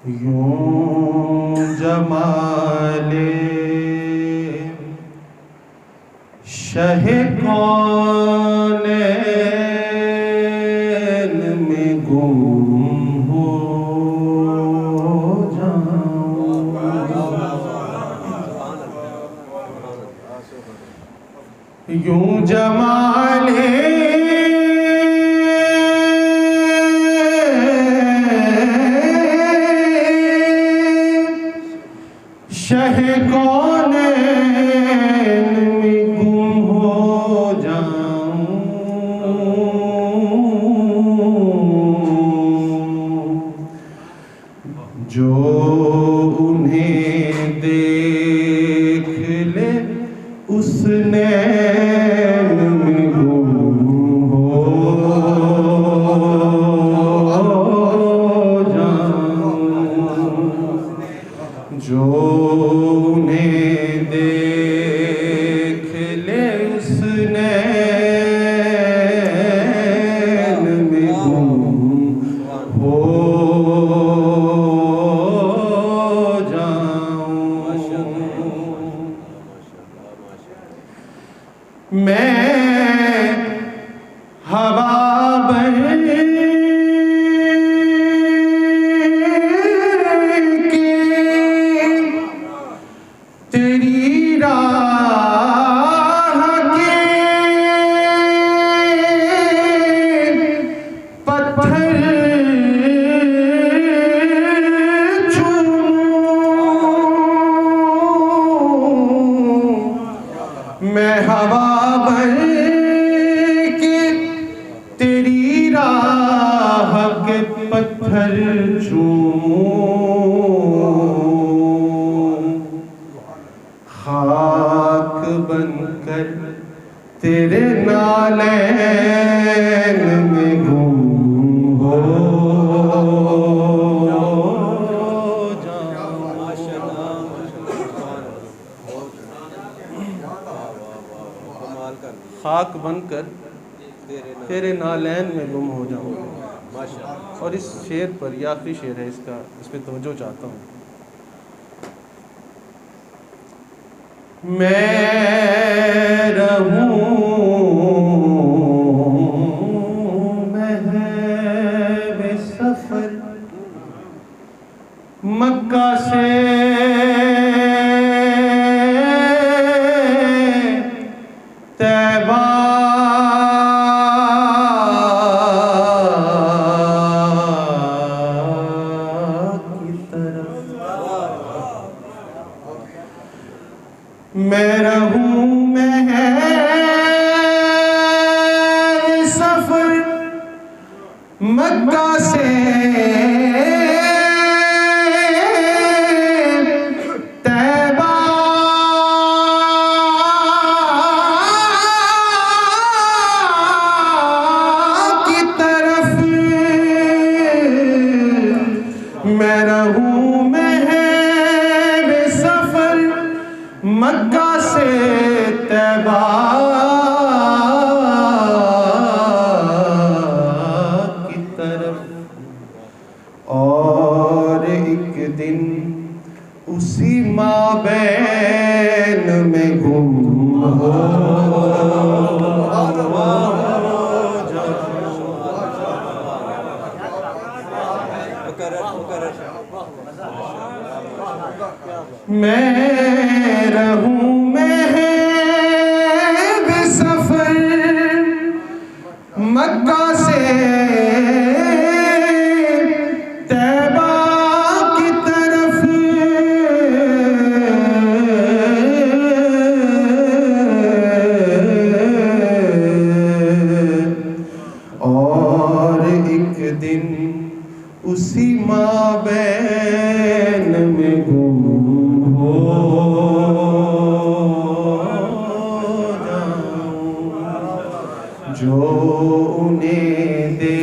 यूं जमाले शह कौनैन में गुम हो जाऊं। यूं जमाले शह कौनैन में गुम हो जाऊं। जो उन्हें देख ले उस नैन में गुम हो जाऊं। जो उन्हें देख ले उस नैन में गुम हो जाऊं। मैं हवा बन तेरी राह के पत्थर चूमूं। मैं हवा बन के तेरी राह के पत्थर चूमूं। खाक बनकर तेरे नालैन में गुम हो जाऊं। खाक बनकर तेरे नालैन में गुम हो जाऊं। और इस शेर पर, यह आखिरी शेर है इसका, इस पर तवज्जो चाहता हूँ। मैं रहूं महवे सफर मक्का से तैबा की तरफ। मैं रहूं महवे सफर मक्का से तैबा की तरफ। मैं रहूं महवे सफर मक्का से तैबा की तरफ। और एक दिन उसी माबैन में गुम हो मैं रहूं महवे सफर मक्का से तैबा की तरफ। और एक दिन उसी माबैन में गुम हो जाऊं। जो उन्हें दे